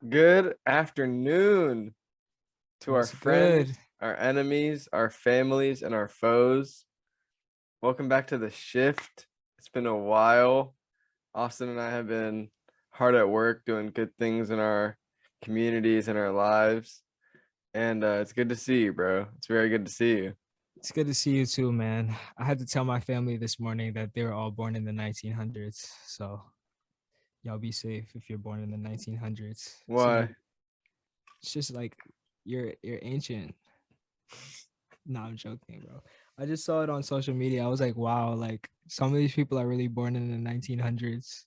Good afternoon to our What's good? friends, our enemies, our families, and our foes. Welcome back to the shift. It's been a while. Austin and I have been hard at work doing good things in our communities and our lives. And it's good to see you, bro. It's very good to see you. It's good to see you too, man. I had to tell my family this morning that they were all born in the 1900s. So y'all be safe if you're born in the 1900s. Why? It's just like you're ancient. No, I'm joking, bro. I just saw it on social media. I was like, wow, like some of these people are really born in the 1900s.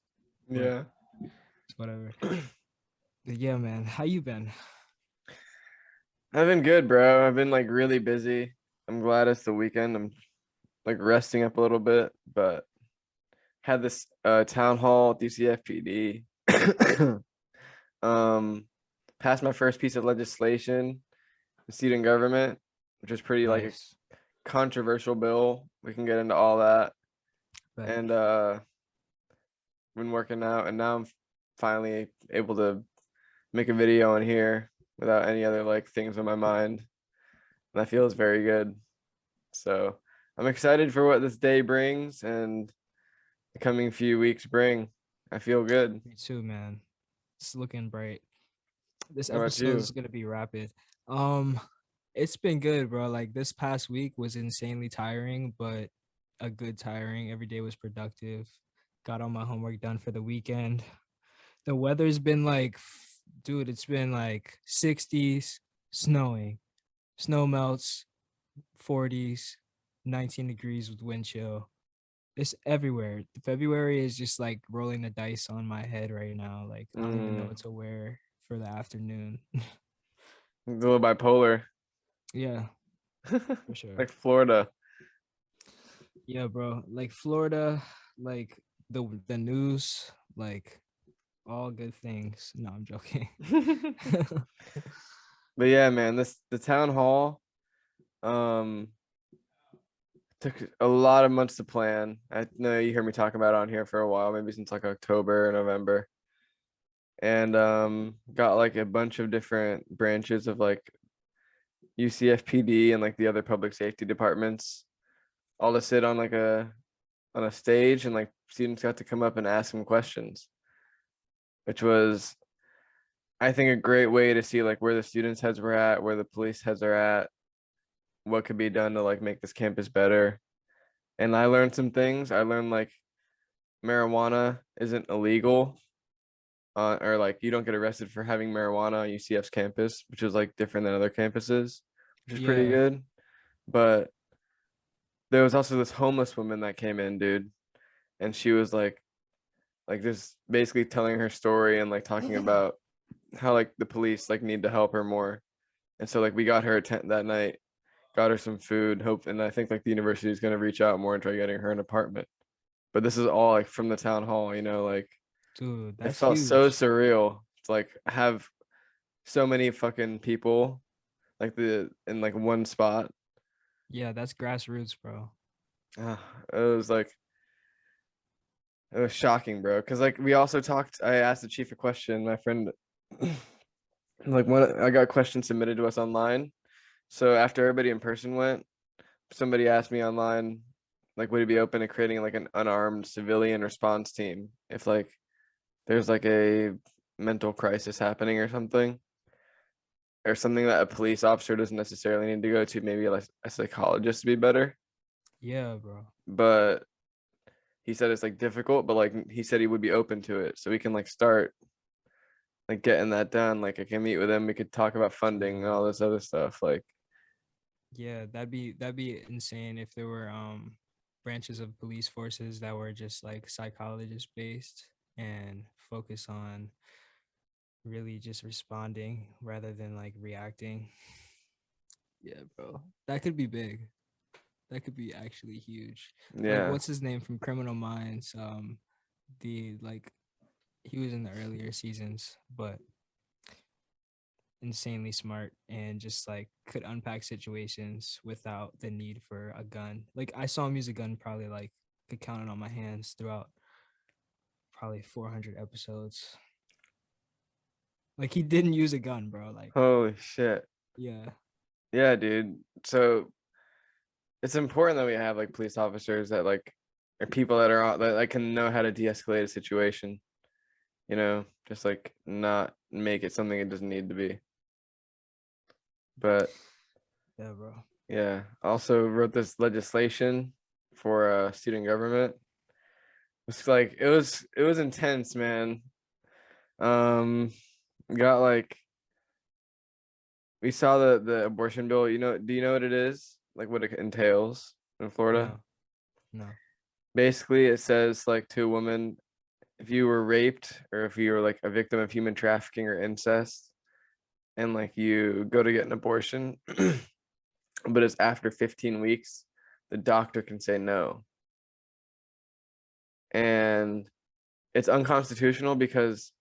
But Yeah. it's whatever. But yeah, man. How you been? I've been good, bro. I've been like really busy. I'm glad it's the weekend. I'm like resting up a little bit, but had this town hall at UCFPD. um, Passed my first piece of legislation, the student government, which is pretty like a Nice. controversial bill. We can get into all that. But And been working out, and now I'm finally able to make a video on here without any other like things on my mind, and that feels very good. So I'm excited for what this day brings and the coming few weeks bring. I feel good. me too, man. It's looking bright. This How about episode you? is gonna be rapid. Um, it's been good, bro. Like this past week was insanely tiring, but a good tiring. Every day was productive. Got all my homework done for the weekend. The weather's been like, dude, it's been like 60s, snowing, snow melts, 40s, 19 degrees with wind chill. It's everywhere. February is just like rolling the dice on my head right now. Like I don't even know Mm, what to wear for the afternoon. a little bipolar, Yeah, for sure. like Florida. Yeah, bro. Like Florida, like the news, like all good things. No, I'm joking. But yeah, man, this the town hall um took a lot of months to plan. I know you heard me talk about it on here for a while, maybe since like October or November. And got like a bunch of different branches of like UCFPD and like the other public safety departments all to sit on like a stage, and like students got to come up and ask them questions, which was I think a great way to see like where the students' heads were at, where the police heads are at, what could be done to like make this campus better. And I learned some things. I learned like marijuana isn't illegal, or like you don't get arrested for having marijuana on UCF's campus, which is like different than other campuses, which is pretty Yeah. good. But there was also this homeless woman that came in, dude, and she was like just basically telling her story and like talking about how like the police like need to help her more. And so like we got her a tent that night, got her some food, hope, and I think like the university is gonna reach out more and try getting her an apartment. But this is all like from the town hall, like Dude, it that's felt so huge. surreal. It's like have so many fucking people like the in like one spot. Yeah, that's grassroots, bro. Ah, it was like it was shocking, bro. Cause like we also talked, I asked the chief a question, my friend like one I got questions submitted to us online. So after everybody in person went, somebody asked me online, like, would it be open to creating like an unarmed civilian response team if like there's like a mental crisis happening or something that a police officer doesn't necessarily need to go to, maybe like a psychologist to be better. Yeah, bro. But he said it's like difficult, but like he said he would be open to it. So we can like start like getting that done. Like I can meet with him. We could talk about funding and Dude. all this other stuff. Like, Yeah, that'd be insane if there were branches of police forces that were just like psychologist based and focus on really just responding rather than like reacting. Yeah, bro. That could be big. That could be actually huge. Like yeah. what's his name from Criminal Minds? The like he was in the earlier seasons, but insanely smart and just like could unpack situations without the need for a gun. Like I saw him use a gun probably like could count it on my hands throughout probably 400 episodes. Like he didn't use a gun, bro. Like, Holy shit. yeah, Yeah, dude. So it's important that we have like police officers that like are people that are that like can know how to de-escalate a situation, just like not make it something it doesn't need to be. But yeah, bro. yeah, also wrote this legislation for student government. It's like it was intense, man. Um, got like we saw the abortion bill. Do you know what it is? Like what it entails in Florida? No, no. Basically, it says like to a woman, if you were raped or if you were like a victim of human trafficking or incest, and like you go to get an abortion, but it's after 15 weeks, the doctor can say no. And it's unconstitutional because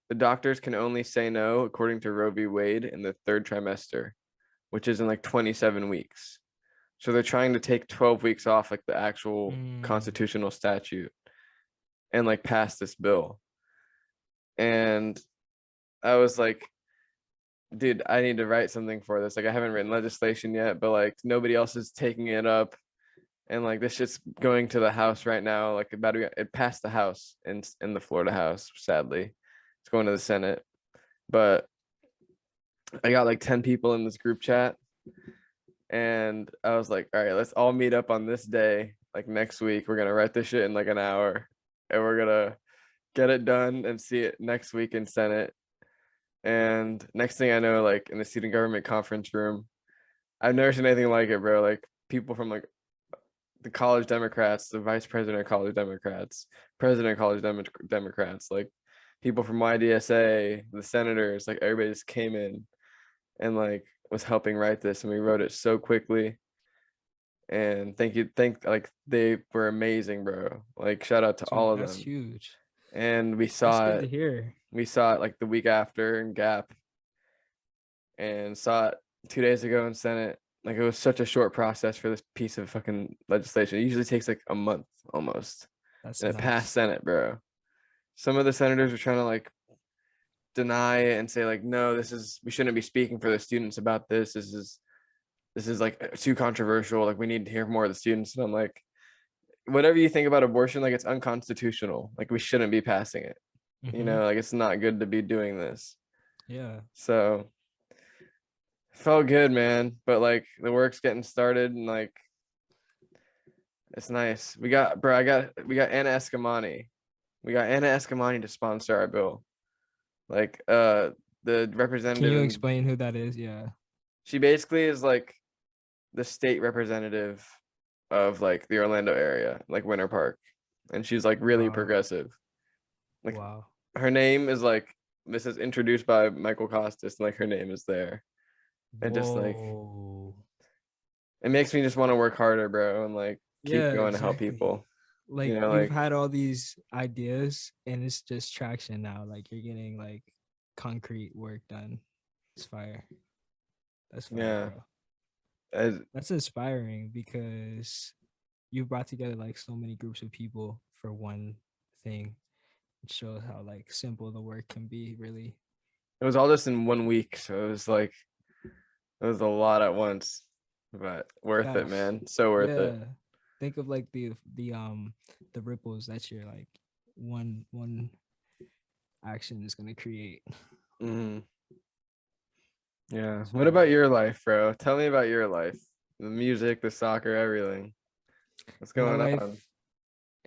the doctors can only say no according to Roe v. Wade in the third trimester, which is in like 27 weeks. So they're trying to take 12 weeks off like the actual Mm, constitutional statute and like pass this bill. And I was like, dude, I need to write something for this. Like I haven't written legislation yet, but like nobody else is taking it up. And like this shit's going to the House right now. Like it passed the House in the Florida House, sadly. It's going to the Senate. But I got like 10 people in this group chat. And I was like, all right, let's all meet up on this day, like next week. We're gonna write this shit in like an hour. And we're gonna get it done and see it next week in Senate. And next thing I know, like in the student government conference room, I've never seen anything like it, bro. Like people from like the college Democrats, the vice president of college Democrats, president of college Democrats, like people from YDSA, the senators, like everybody just came in and like was helping write this, and we wrote it so quickly. And like they were amazing, bro. Like shout out to all dude, of that's them. huge. And we That's saw good to it. hear. We saw it like the week after in Gap, and saw it 2 days ago in Senate. Like it was such a short process for this piece of fucking legislation. It usually takes like a month almost, That's and it passed nuts. Senate, bro. Some of the senators were trying to like deny it and say like, no, we shouldn't be speaking for the students about this. This is like too controversial. Like we need to hear more of the students. And I'm like, whatever you think about abortion, like it's unconstitutional. Like we shouldn't be passing it. Mm-hmm. Like it's not good to be doing this. Yeah. So felt good, man. But like the work's getting started and like it's nice. We got Anna Escamani. We got Anna Escamani to sponsor our bill. Like the Can representative, you and explain who that is? Yeah. she basically is like the state representative of like the Orlando area, like Winter Park. And she's like really Wow. progressive. Like Wow. her name is like, this is introduced by MichaelKostis, and like her name is there. And just like Whoa. it makes me just want to work harder, bro, and like keep Yeah, going to help exactly. people. Like you've Like had all these ideas and it's just traction now. Like you're getting like concrete work done. It's fire. That's fire, yeah. bro. As, That's inspiring because you brought together like so many groups of people for one thing. It shows how like simple the work can be, really. it was all just in 1 week, so it was a lot at once, but worth it, Facts. man. So worth it. Yeah. Think of like the ripples that your like one action is gonna create. Hmm. Yeah. It's What fire. about your life, bro? Tell me about your life. The music, the soccer, everything. What's My going life on?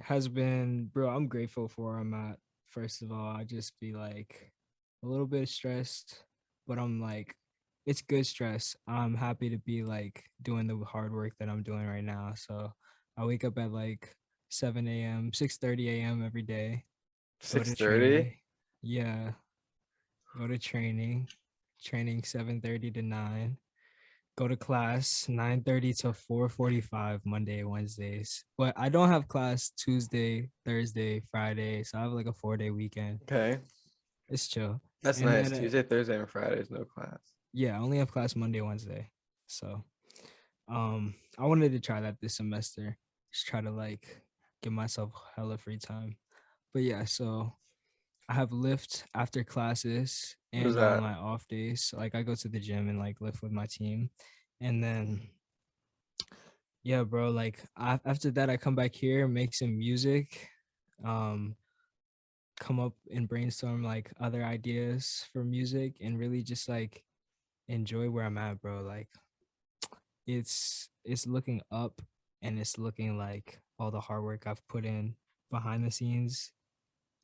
has been, bro, I'm grateful for where I'm at. First of all, I just be like a little bit stressed, but I'm like, it's good stress. I'm happy to be like doing the hard work that I'm doing right now. So I wake up at like 7 a.m., 6:30 a.m. every day, go to 6:30? training. Yeah, go to training 7:30 to 9, go to class 9:30 to 4:45 Monday, Wednesdays. But I don't have class Tuesday, Thursday, Friday, so I have like a 4-day weekend. Okay. It's chill. That's And nice. then Tuesday, Thursday, and Fridays, no class. yeah, I only have class Monday, Wednesday. So I wanted to try that this semester. Just try to like give myself hella free time. But yeah, so I have lift after classes What is and on that? my off days. So, like I go to the gym and like lift with my team, and then yeah, bro. Like after that, I come back here, make some music, um, come up and brainstorm like other ideas for music, and really just like enjoy where I'm at, bro. Like it's looking up, and it's looking like all the hard work I've put in behind the scenes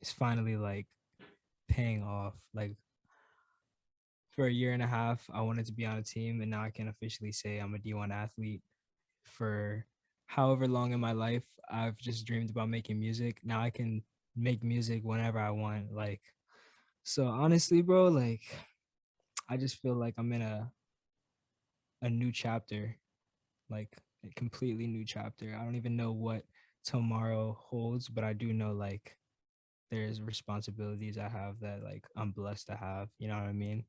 is finally like paying off. Like for a year and a half, I wanted to be on a team, and now I can officially say I'm a D1 athlete. For however long in my life, I've just dreamed about making music. Now I can make music whenever I want. Like, so honestly, bro, like I just feel like I'm in a new chapter, like a completely new chapter. I don't even know what tomorrow holds, but I do know like there's responsibilities I have that like I'm blessed to have. You know what I mean?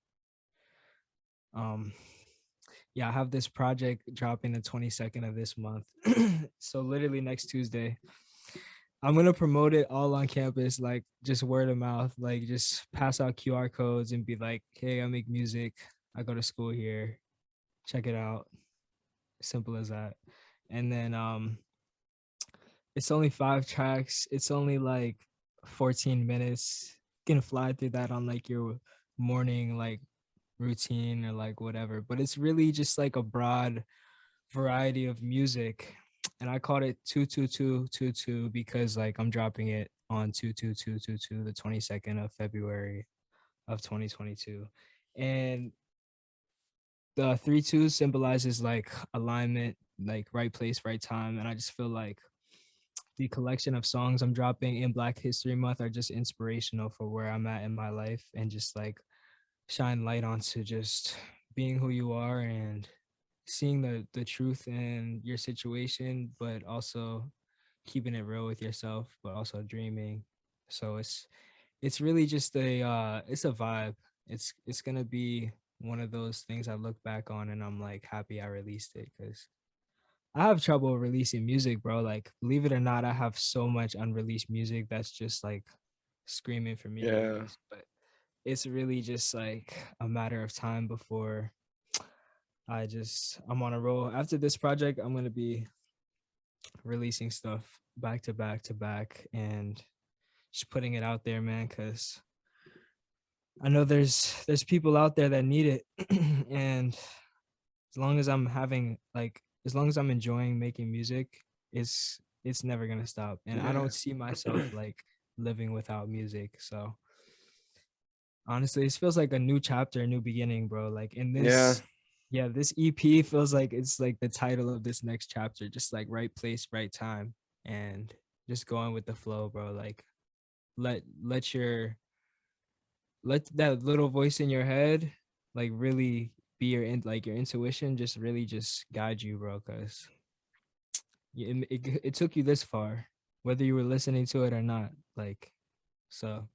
Um, yeah, I have this project dropping the 22nd of this month. So literally next Tuesday, I'm gonna promote it all on campus, like just word of mouth, like just pass out QR codes and be like, hey, I make music. I go to school here. Check it out. Simple as that. And then it's only 5 tracks. It's only like 14 minutes. You can fly through that on like your morning like routine or like whatever. But it's really just like a broad variety of music. And I called it 22222 because like I'm dropping it on 22222, the 22nd of February of 2022. And the 3 2 symbolizes like alignment, like right place, right time. And I just feel like the collection of songs I'm dropping in Black History Month are just inspirational for where I'm at in my life, and just like shine light onto just being who you are and seeing the truth in your situation, but also keeping it real with yourself, but also dreaming. So it's really just it's a vibe. It's gonna be one of those things I look back on and I'm like happy I released it, because I have trouble releasing music, bro. Like, believe it or not, I have so much unreleased music that's just like screaming for me to Yeah. release. But it's really just like a matter of time before I'm on a roll. After this project, I'm gonna be releasing stuff back to back to back and just putting it out there, man, because I know there's people out there that need it. And as long as I'm having like as long as I'm enjoying making music, it's never gonna stop. And I Yeah. don't see myself like living without music. So honestly, this feels like a new chapter, a new beginning, bro. Like in Yeah. this, yeah, this EP feels like it's like the title of this next chapter, just like right place, right time, and just going with the flow, bro. Like let your let that little voice in your head like really be like your intuition, just really just guide you, bro, because it took you this far, whether you were listening to it or not. Like, so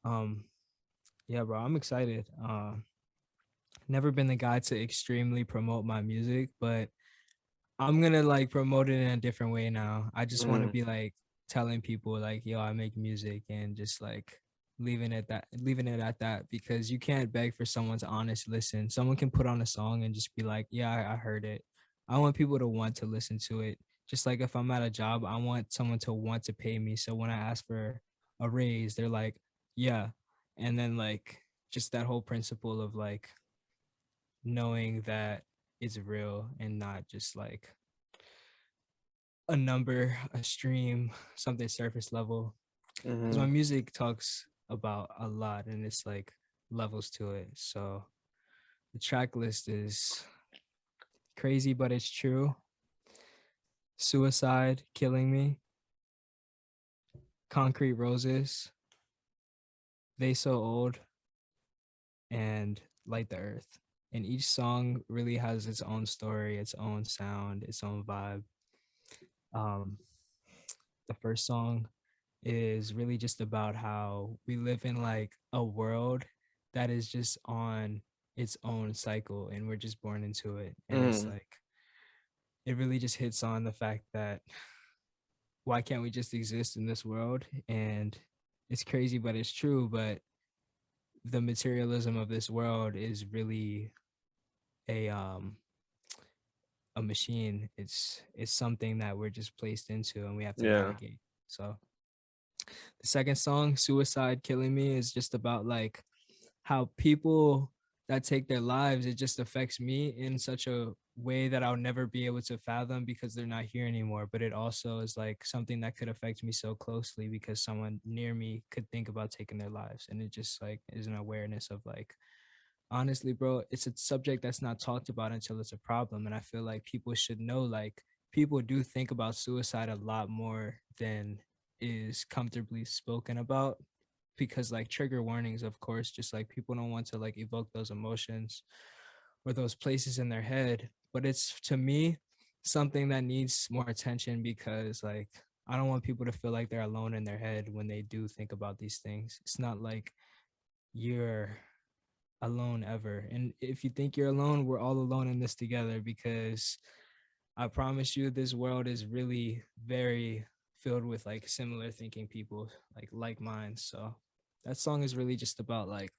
um yeah, bro, I'm excited. Never been the guy to extremely promote my music, but I'm gonna like promote it in a different way now. I just want to Mm. be like telling people like, yo, I make music, and just like leaving it at that, because you can't beg for someone to honest listen. Someone can put on a song and just be like, yeah, I heard it. I want people to want to listen to it. Just like if I'm at a job, I want someone to want to pay me. So when I ask for a raise, they're like, yeah. And then like just that whole principle of like knowing that it's real and not just like a number, a stream, something surface level. Because my Hmm. music talks about a lot and it's like levels to it. So the track list is crazy, but it's true. Suicide, Killing Me, Concrete Roses, They So Old, and Light the Earth. And each song really has its own story, its own sound, its own vibe. Um, the first song is really just about how we live in like a world that is just on its own cycle and we're just born into it. And it's Mm. like it really just hits on the fact that why can't we just exist in this world? And it's crazy, but it's true. But the materialism of this world is really a um a machine. It's something that we're just placed into and we have to Yeah. navigate. So the second song, Suicide Killing Me, is just about like how people that take their lives, it just affects me in such a way that I'll never be able to fathom because they're not here anymore. But it also is like something that could affect me so closely because someone near me could think about taking their lives. And it just like is an awareness of like, honestly, bro, it's a subject that's not talked about until it's a problem. And I feel like people should know, like, people do think about suicide a lot more than is comfortably spoken about because like trigger warnings, of course, just like people don't want to like evoke those emotions or those places in their head. But it's, to me, something that needs more attention because like I don't want people to feel like they're alone in their head when they do think about these things. It's not like you're alone ever. And if you think you're alone, we're all alone in this together because I promise you this world is really very filled with like similar thinking people, like minds. So that song is really just about like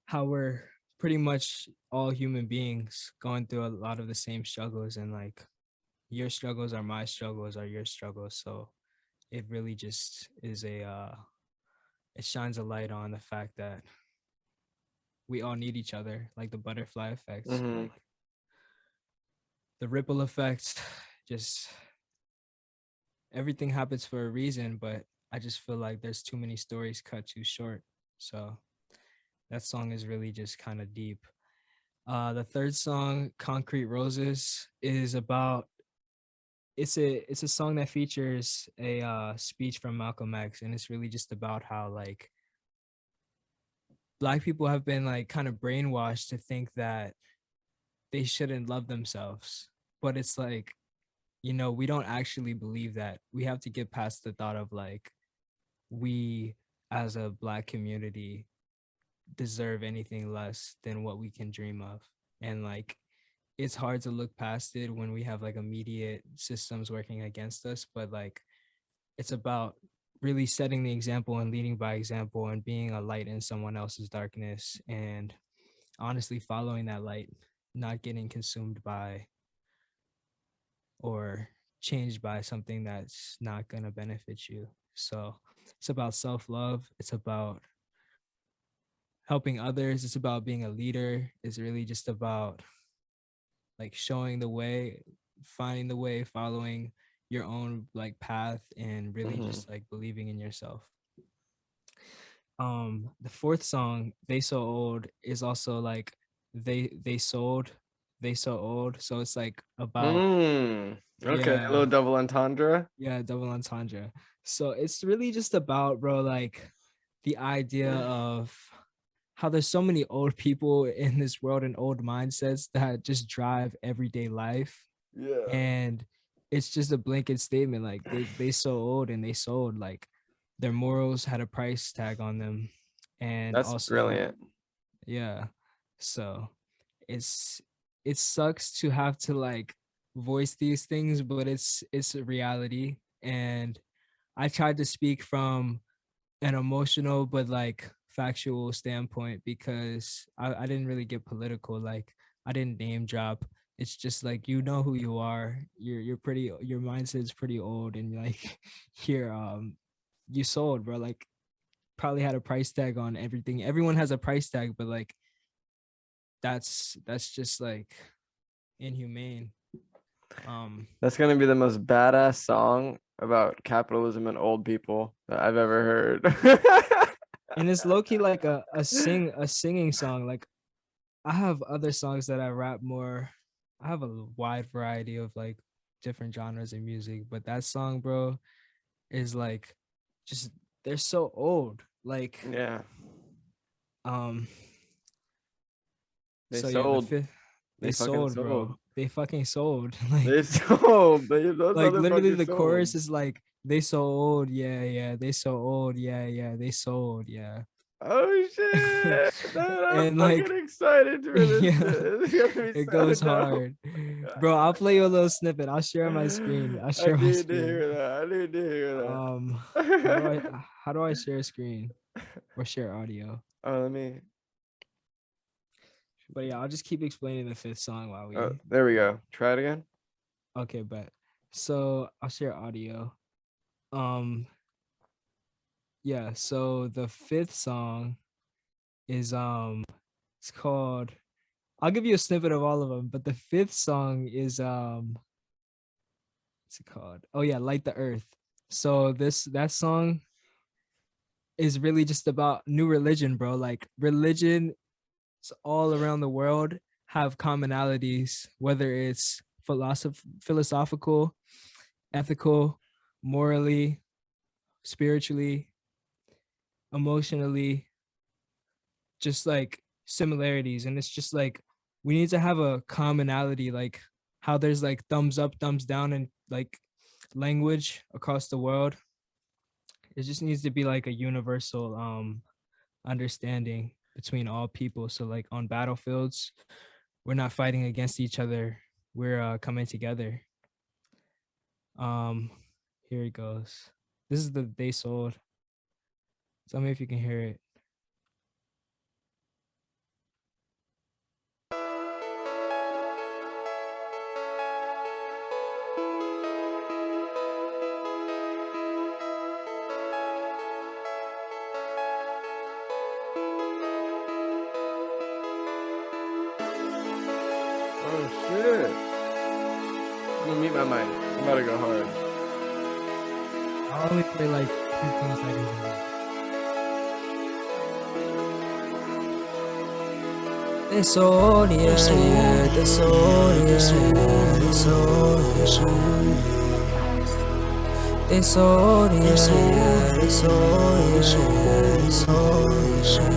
how we're pretty much all human beings going through a lot of the same struggles, and like your struggles are my struggles are your struggles. So it really just is a it shines a light on the fact that we all need each other, like the butterfly effect, Hmm. like the ripple effects. Just everything happens for a reason, but I just feel like there's too many stories cut too short. So that song is really just kind of deep. The third song, Concrete Roses, is about, it's a song that features a speech from Malcolm X, and it's really just about how like Black people have been like kind of brainwashed to think that they shouldn't love themselves. But it's like, we don't actually believe that. We have to get past the thought of like we as a Black community deserve anything less than what we can dream of. And like it's hard to look past it when we have like immediate systems working against us, but like it's about really setting the example and leading by example and being a light in someone else's darkness, and honestly following that light, not getting consumed by or changed by something that's not going to benefit you. So it's about self-love, it's about helping others, it's about being a leader, it's really just about like showing the way, finding the way, following your own like path, and really Hmm. just like believing in yourself. The fourth song, They So Old, is also like they sold, they so old. So it's like about, Mm. Okay, a yeah, little double entendre. yeah, double entendre. So it's really just about, bro, like the idea of how there's so many old people in this world and old mindsets that just drive everyday life. Yeah. And it's just a blanket statement like they so old and they sold, like their morals had a price tag on them. And That's also, brilliant. yeah, so it's, it sucks to have to like voice these things, but it's a reality. And I tried to speak from an emotional but like factual standpoint because I didn't really get political. Like I didn't name drop. It's just like, you know who you are. You're pretty, your mindset's pretty old, and like here you sold, bro. Like probably had a price tag on everything. Everyone has a price tag, but like that's just like inhumane. Um That's gonna be the most badass song about capitalism and old people that I've ever heard. and it's low key like a singing song. Like I have other songs that I rap more. I have a wide variety of like different genres of music, but that song, bro, is like just, they're so old. Like Yeah, um they so yeah, the sold. fifth, They they fucking sold, sold. bro. They fucking sold. They sold. Those Like literally motherfuckers the sold. chorus is like, they so old, yeah, yeah, they so old, yeah, yeah, they sold, yeah. Oh shit! Dude, I'm And fucking like excited for this yeah, shit. It's gonna be it so goes dope. hard. Bro, I'll play you a little snippet. I'll share my screen. I'll I share my need to screen. hear that. I need to hear How do I share screen or share audio? Oh, let me. But yeah, I'll just keep explaining the fifth song while we. Oh, there we go. Try it again. Okay, but so I'll share audio. Yeah, so the fifth song is it's called, I'll give you a snippet of all of them, but the fifth song is what's it called? Oh yeah, Light the Earth. So that song is really just about new religion, bro. Like religion all around the world have commonalities, whether it's philosophical, ethical, morally, spiritually, emotionally, just like similarities. And it's just like we need to have a commonality, like how there's like thumbs up, thumbs down, and like language across the world. It just needs to be like a universal understanding between all people. So like on battlefields, we're not fighting against each other. We're coming together. Here it goes. This is the They Sold. Tell me if you can hear it. Oh shit. I'm gonna mute my mic. I'm about to go hard. I'll only play like 15 seconds of it. They sold, yeah, yeah, they sold, yeah, they sold, yeah. They sold, yeah, yeah, they sold, yeah, they sold, yeah.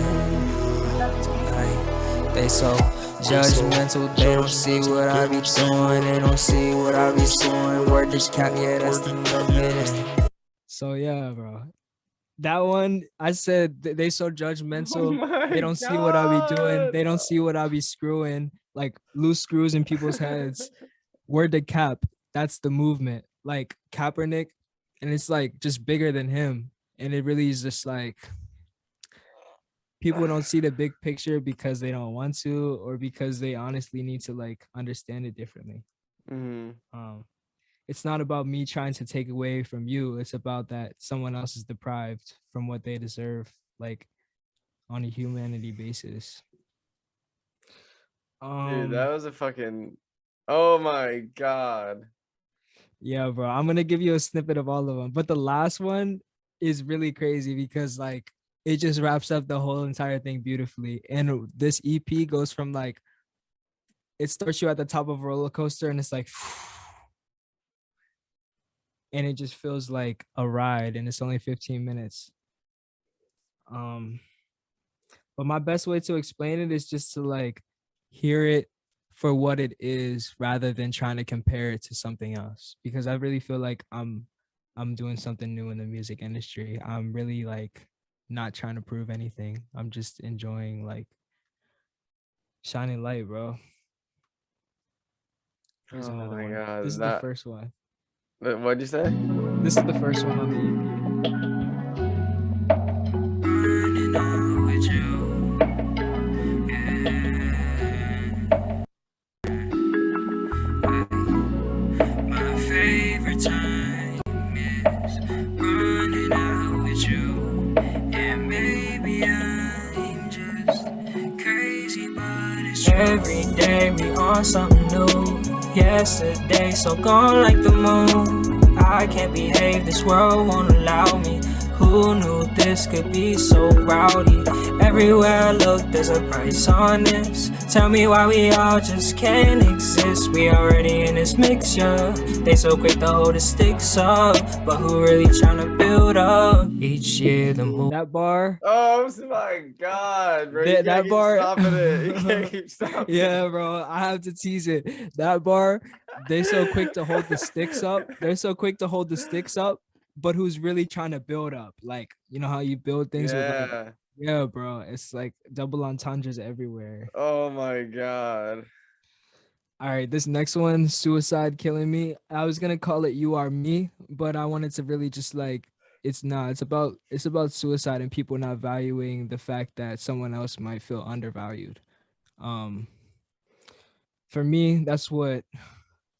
They so judgmental, they don't see what I be doing, they don't see what I be doing. Word to cap, yeah, that's the movement. So yeah, bro. That one, I said they so judgmental. Oh They don't see what I be doing. They don't see what I be screwing, like loose screws in people's heads. Word to Cap, that's the movement. Like Kaepernick, and it's like just bigger than him. And it really is just like people don't see the big picture because they don't want to, or because they honestly need to like understand it differently. It's not about me trying to take away from you. It's about that someone else is deprived from what they deserve, like on a humanity basis. Dude, that was a fucking. Oh my god. Yeah, bro. I'm gonna give you a snippet of all of them, but the last one is really crazy because like it just wraps up the whole entire thing beautifully. And this EP goes from like it starts you at the top of a roller coaster, and it's like. And it just feels like a ride, and it's only 15 minutes. But my best way to explain it is just to like hear it for what it is rather than trying to compare it to something else, because I really feel like I'm doing something new in the music industry. I'm really like not trying to prove anything. I'm just enjoying like shining light, bro. Here's Oh another my one. god. This is the first one. What'd you say? This is the first one on the EP. Running out with you, yeah. My favorite time is running out with you, and maybe I'm just crazy, but it's true. Every day we on something new. Yesterday so gone like the moon. I can't behave, this world won't allow me. Who knew this could be so rowdy? Everywhere I look, there's a price on this. Tell me why we all just can't exist. We already in this mixture. They so quick to hold the sticks up, but who really tryna build up? Each year the move. That bar. Oh my god, bro. You can't keep stopping it. You can't keep stopping Yeah, bro. I have to tease it. That bar, they so quick to hold the sticks up. They're so quick to hold the sticks up, but who's really trying to build up? Like, you know how you build things with like, yeah, bro. It's like double entendres everywhere. Oh my god. All right, this next one, Suicide Killing Me. I was gonna call it You Are Me, but I wanted to really just like it's not. It's about suicide and people not valuing the fact that someone else might feel undervalued. Um for me, that's what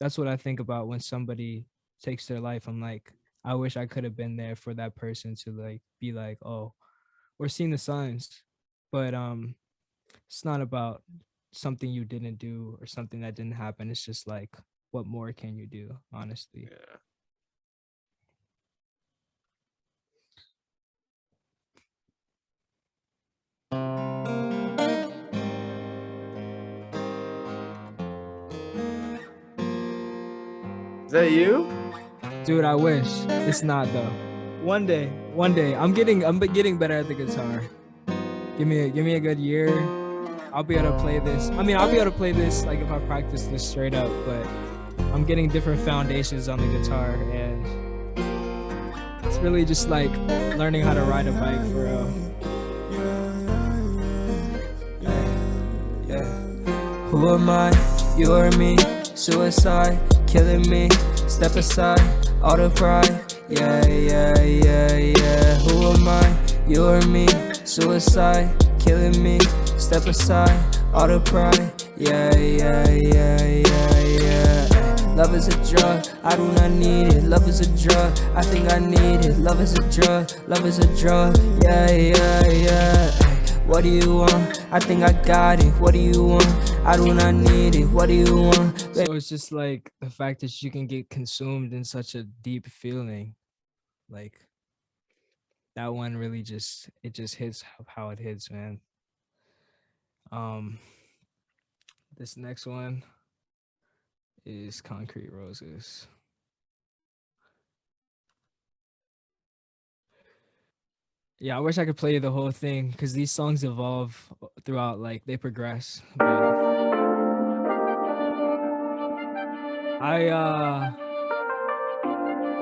I think about when somebody takes their life. I'm like, I wish I could have been there for that person to like be like, oh, we're seeing the signs. But it's not about something you didn't do or something that didn't happen. It's just like, what more can you do, honestly? Yeah. Is that you? Dude, I wish. It's not though. One day. I'm getting better at the guitar. Give me a good year. I'll be able to play this. I mean, I'll be able to play this like if I practice this straight up, but I'm getting different foundations on the guitar, and it's really just like learning how to ride a bike for real. Who am I? You or me? Suicide, killing me. Step aside, all the pride. Yeah, yeah, yeah, yeah. Who am I? You or me? Suicide, killing me. Step aside, all the pride. Yeah, yeah, yeah, yeah, yeah. Love is a drug, I do not need it. Love is a drug, I think I need it. Love is a drug, love is a drug. Yeah, yeah, yeah. What do you want? I think I got it. What do you want? I do not need it. What do you want? So it's just like the fact that you can get consumed in such a deep feeling. Like that one really just hits how it hits, man. Um this next one is Concrete Roses. Yeah, I wish I could play you the whole thing because these songs evolve throughout, like they progress. But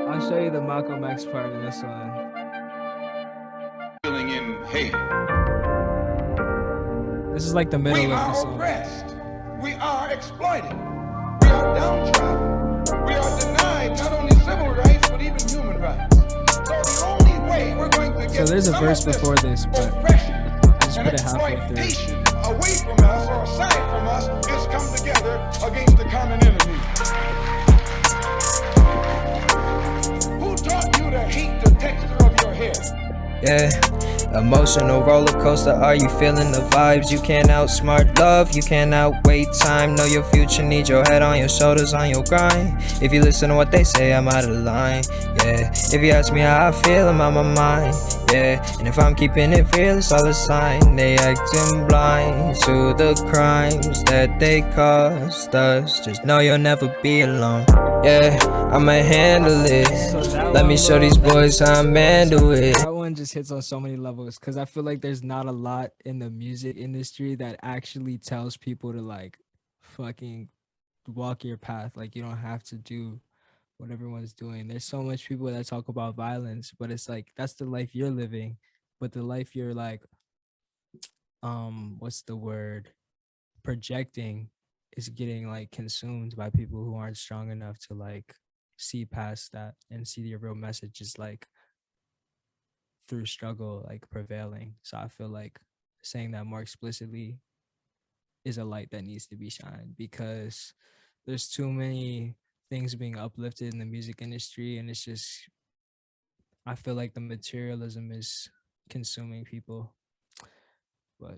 I'll show you the Malcolm X part in this one. Feeling in pain. This is like the middle We of the are song. oppressed. We are exploited. We are downtrodden. We are denied not only civil rights but even human rights. So the only way we're going to get So there's a some verse of before this, but oppression I just and put it halfway through. exploitation away from us or aside from us is come together against the common enemy. Who taught you to hate the texture of your hair? Yeah, emotional roller coaster. Are you feeling the vibes? You can't outsmart love, you can't outweigh time. Know your future, need your head on your shoulders, on your grind. If you listen to what they say, I'm out of line. Yeah, if you ask me how I feel, I'm out my mind. Yeah, and if I'm keeping it real, it's all a sign. They acting blind to the crimes that they caused us. Just know you'll never be alone. Yeah, I'ma handle it. So that Let me one, show bro, these boys how I handle it. that one just hits on so many levels because I feel like there's not a lot in the music industry that actually tells people to like fucking walk your path. Like you don't have to do what everyone's doing. There's so much people that talk about violence, but it's like that's the life you're living. But the life you're like, what's the word? Projecting is getting like consumed by people who aren't strong enough to like see past that and see your real message is like through struggle like prevailing. So I feel like saying that more explicitly is a light that needs to be shined because there's too many things being uplifted in the music industry, and it's just I feel like the materialism is consuming people. But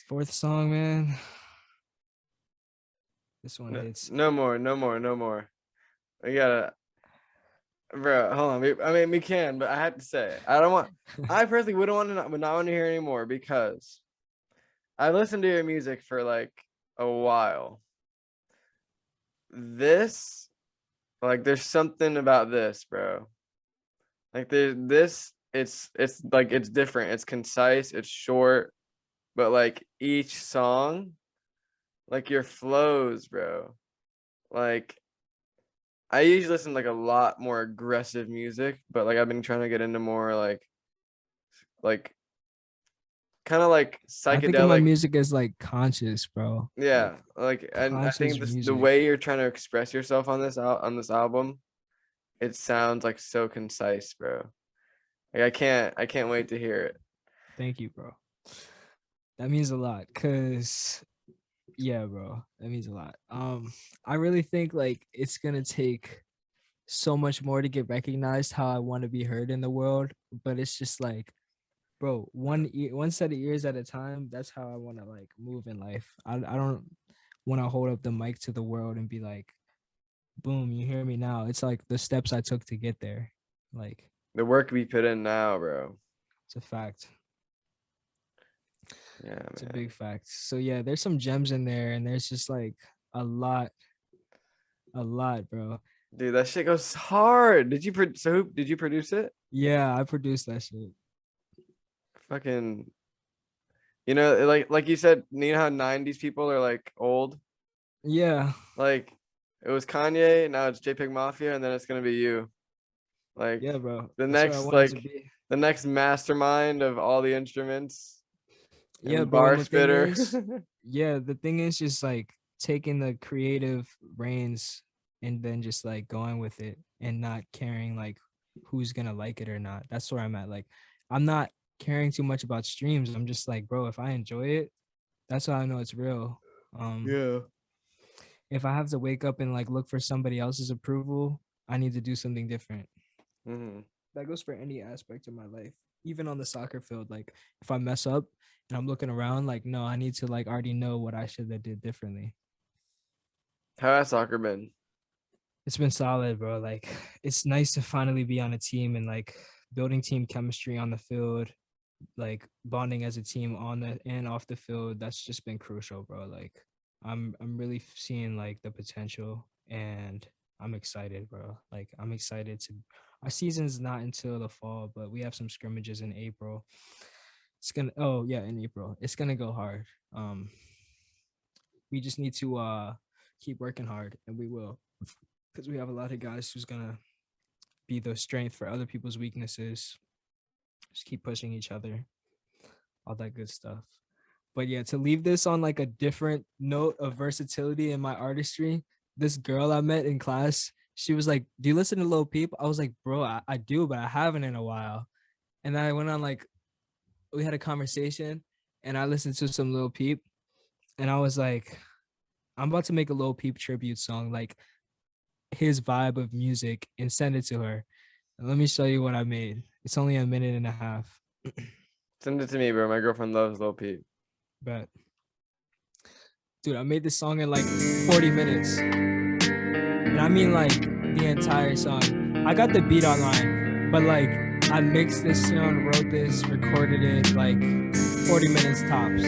fourth song, man, this one No, hits. no more, no more, no more. We gotta, bro. Hold on. I mean, we can, but I have to say, I don't want. I personally would not want to hear anymore because I listened to your music for like a while. This, like, there's something about this, bro. Like, there's this. It's like it's different. It's concise. It's short, but like each song, like your flows, bro. Like I usually listen to like a lot more aggressive music, but like I've been trying to get into more like kind of like I think of my psychedelic. music as like conscious, bro. Yeah, like, and I think conscious the music. way you're trying to express yourself on this album, it sounds like so concise, bro. Like I can't wait to hear it. Thank you, bro. That means a lot, cause yeah, bro, that means a lot. I really think like it's gonna take so much more to get recognized how I want to be heard in the world, but it's just like, bro, one set of ears at a time. That's how I want to like move in life. I don't want to hold up the mic to the world and be like, boom, you hear me now. It's like the steps I took to get there. Like, The work we put in now, bro. it's a fact. Yeah, It's a man. big fact. So yeah, there's some gems in there, and there's just like a lot, bro. Dude, that shit goes hard. Did you produce it? Yeah, I produced that shit. Fucking, like you said, you know how 90s people are like old? Yeah, Like it was Kanye, now it's JPEG Mafia, and then it's gonna be you. Like yeah, bro. the That's what I next wanted to like be. the next mastermind of all the instruments Yeah, and bro. bar And the thing spitter. is, yeah, the thing is just like taking the creative reins and then just like going with it and not caring like who's gonna like it or not. That's where I'm at. Like, I'm not caring too much about streams. I'm just like, bro, if I enjoy it, that's how I know it's real. Yeah. If I have to wake up and like look for somebody else's approval, I need to do something different. Hmm. That goes for any aspect of my life, even on the soccer field. Like, if I mess up and I'm looking around, like, no, I need to like already know what I should have did differently. How has soccer been? It's been solid, bro. Like, it's nice to finally be on a team and like building team chemistry on the field, like bonding as a team on the and off the field. That's just been crucial, bro. Like, I'm really seeing like the potential, and I'm excited, bro. Like, I'm excited to. Our season's not until the fall, but we have some scrimmages in April. It's gonna. Oh yeah, in April, it's gonna go hard. We just need to keep working hard, and we will, because we have a lot of guys who's gonna be the strength for other people's weaknesses. Just keep pushing each other, all that good stuff. But yeah, to leave this on like a different note of versatility in my artistry, this girl I met in class, she was like, "Do you listen to Lil Peep?" I was like, "Bro, I do, but I haven't in a while." And then I went on like, we had a conversation, and I listened to some Lil Peep, and I was like, I'm about to make a Lil Peep tribute song, like his vibe of music, and send it to her. And let me show you what I made. It's only a minute and a half. Send it to me, bro. My girlfriend loves Lil Peep. But dude, I made this song in like 40 minutes. And I mean like the entire song. I got the beat online, but like I mixed this song, wrote this, recorded it like 40 minutes tops.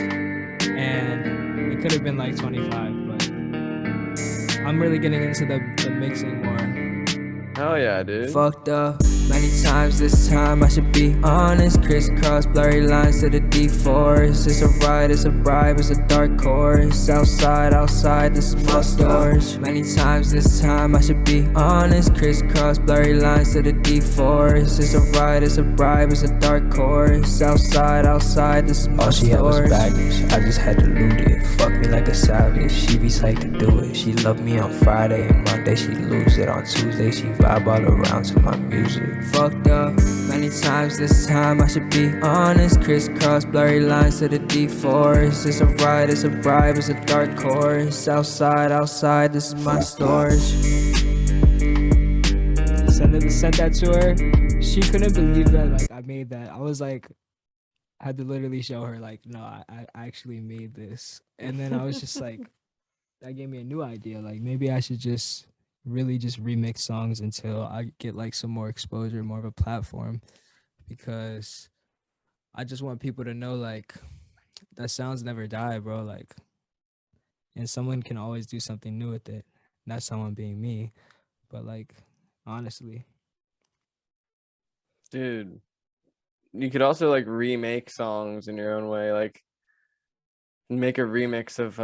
And it could have been like 25, but I'm really getting into the mixing more. Hell yeah, dude. Fucked up many times this time, I should be honest. Crisscross, blurry lines to the deforest. It's a ride, it's a bribe, it's a dark chorus. Outside, the small stores. Many times this time, I should be honest. Crisscross, blurry lines to the deforest. It's a ride, it's a bribe, it's a dark chorus. Outside, the small All she had was stores. baggage, I just had to loot it. Fuck me like a savage, she be psyched to do it. She love me on Friday and Monday, she lose it. On Tuesday, she vibe all around to my music. Fucked up many times this time, I should be honest. Crisscross, blurry lines to the deforest. It's a ride, it's a bribe, it's a dark chorus. Outside, this is my storage. Sent that to her. She couldn't believe that like I made that. I was like, I had to literally show her like, no, I actually made this. And then I was just like, that gave me a new idea. Like, maybe I should just really just remix songs until I get like some more exposure, more of a platform, because I just want people to know like that sounds never die, bro. Like, and someone can always do something new with it. Not someone being me, but like, honestly. Dude, you could also like remake songs in your own way, like make a remix of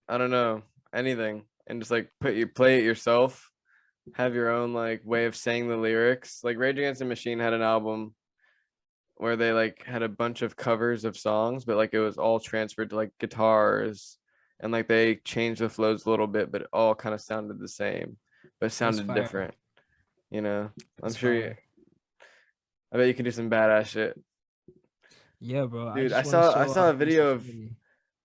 I don't know, anything, and just like play it yourself, have your own like way of saying the lyrics. Like Rage Against the Machine had an album where they like had a bunch of covers of songs, but like it was all transferred to like guitars, and like they changed the flows a little bit, but it all kind of sounded the same, but it sounded fire. different. You know, I'm That's sure fire. I bet you can do some badass shit. Yeah, bro. Dude, just wanna I show saw a off video versatility.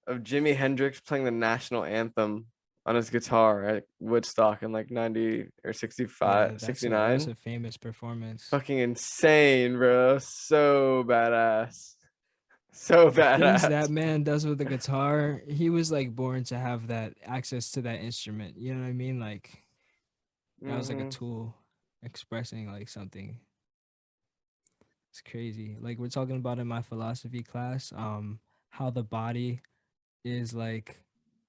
of Jimi Hendrix playing the national anthem on his guitar at Woodstock in like 90 or 65, Yeah, that's 69. a famous performance. Fucking insane, bro. So badass. So The things that badass. man does with the guitar, he was like born to have that access to that instrument. You know what I mean? Like that was like a Mhm. tool expressing like something. It's crazy. Like we're talking about in my philosophy class, how the body is like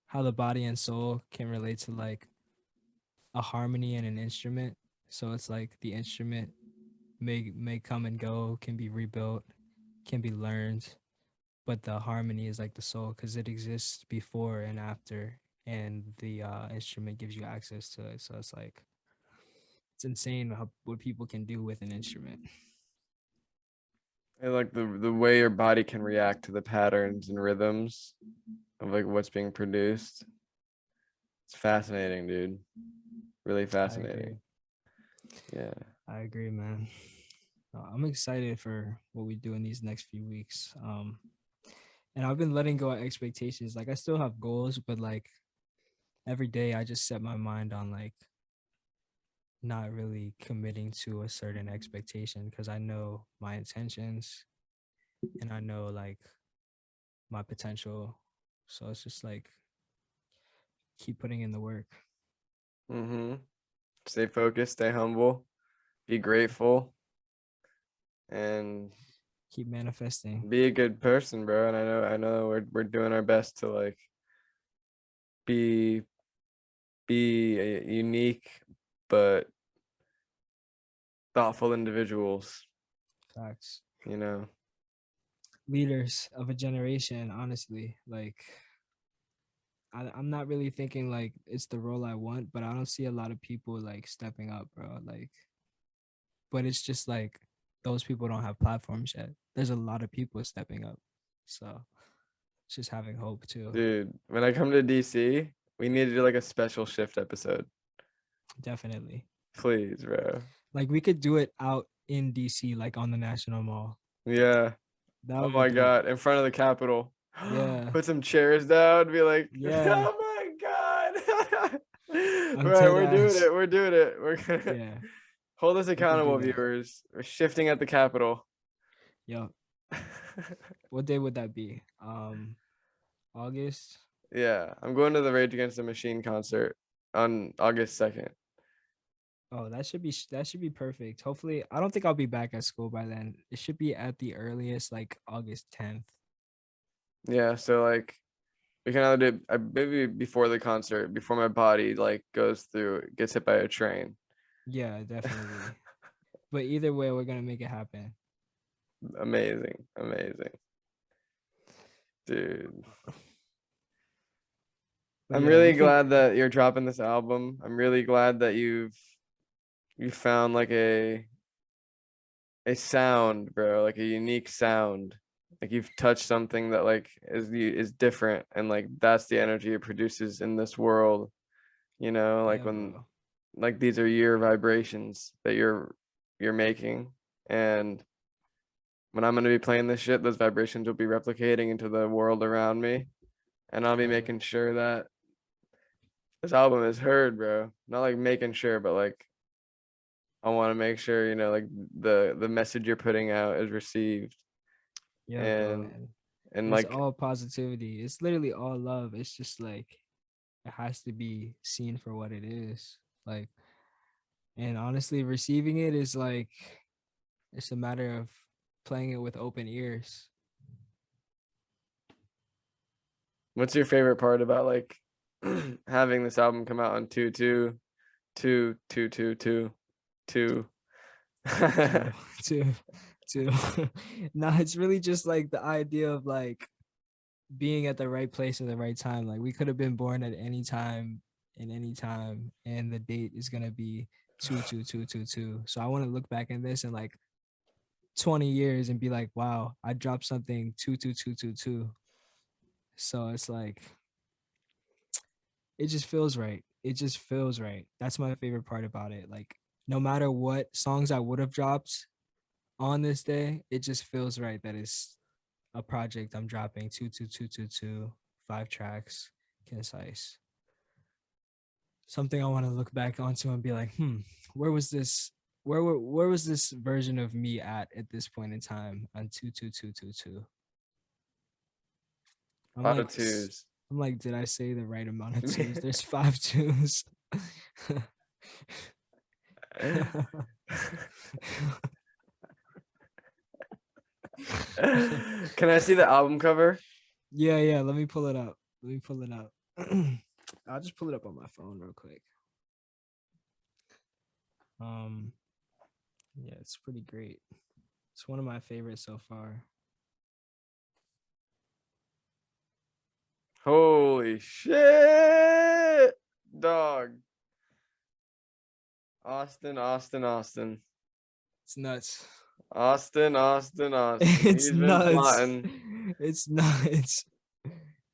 how the body and soul can relate to like a harmony in an instrument. So it's like the instrument may come and go, can be rebuilt, can be learned, but the harmony is like the soul because it exists before and after, and the instrument gives you access to it. So it's like it's insane what people can do with an instrument. And like the way your body can react to the patterns and rhythms of like what's being produced. It's fascinating, dude. Really fascinating. Yeah. I agree, man. I'm excited for what we do in these next few weeks. And I've been letting go of expectations. Like I still have goals, but like every day I just set my mind on like not really committing to a certain expectation because I know my intentions and I know like my potential. So it's just like keep putting in the work. Mm-hmm. Stay focused, stay humble, be grateful, and Keep manifesting. be a good person, bro. And I know we're doing our best to like be unique but thoughtful individuals, Facts. you know. Leaders of a generation, honestly. Like I'm not really thinking like it's the role I want, but I don't see a lot of people like stepping up, bro. Like, but it's just like those people don't have platforms yet. There's a lot of people stepping up. So it's just having hope too. Dude, when I come to DC, we need to do like a special shift episode. Definitely. Please, bro. Like we could do it out in DC, like on the National Mall. Yeah. That Oh would be my dope. God. In front of the Capitol. Yeah. Put some chairs down, be like, Yeah. oh my God. I'm Right, dead we're doing ass. it. We're doing it. We're gonna Yeah. hold us We could do accountable, that. viewers. We're shifting at the Capitol. Yo, what day would that be? August. Yeah, I'm going to the Rage Against the Machine concert on August 2nd. Oh, that should be perfect. Hopefully, I don't think I'll be back at school by then. It should be at the earliest, like August 10th. Yeah, so like we can either do maybe before the concert, before my body like gets hit by a train. Yeah, definitely. But either way, we're gonna make it happen. Amazing, dude. But I'm yeah, really we can. glad that you're dropping this album. I'm really glad that you found like a sound, bro, like a unique sound. Like you've touched something that like is different, and like that's the energy it produces in this world. You know, like Yeah, when bro. like these are your vibrations that you're making, and when I'm gonna be playing this shit, those vibrations will be replicating into the world around me, and I'll be Hell yeah. making sure that this album is heard, bro. Not like making sure, but like I want to make sure, you know, like the message you're putting out is received, Yeah, bro. and It's like all positivity. It's literally all love. It's just like it has to be seen for what it is. Like, and honestly, receiving it is like it's a matter of playing it with open ears. what's your favorite part about like having this album come out on 2/2/2/2/2/2? to to no, it's really just like the idea of like being at the right place at the right time. Like we could have been born at any time in any time, and the date is gonna be 2/2/2/2/2. So I want to look back in this and like 20 years and be like, wow, I dropped something 22222. So it's like it just feels right. It just feels right. That's my favorite part about it. Like no matter what songs I would have dropped on this day, it just feels right that it's a project I'm dropping 22222, 5 tracks, concise. Something I want to look back onto and be like, where was this? Where was this version of me at this point in time on 22222? I'm A lot like, of twos. I'm like, did I say the right amount of twos? There's 5 twos. Can I see the album cover? Yeah. Let me pull it up. I'll just pull it up on my phone real quick. Yeah, it's pretty great. It's one of my favorites so far. Holy shit, dog. Austin. It's nuts. Austin. It's He's been nuts. plotting. It's nuts.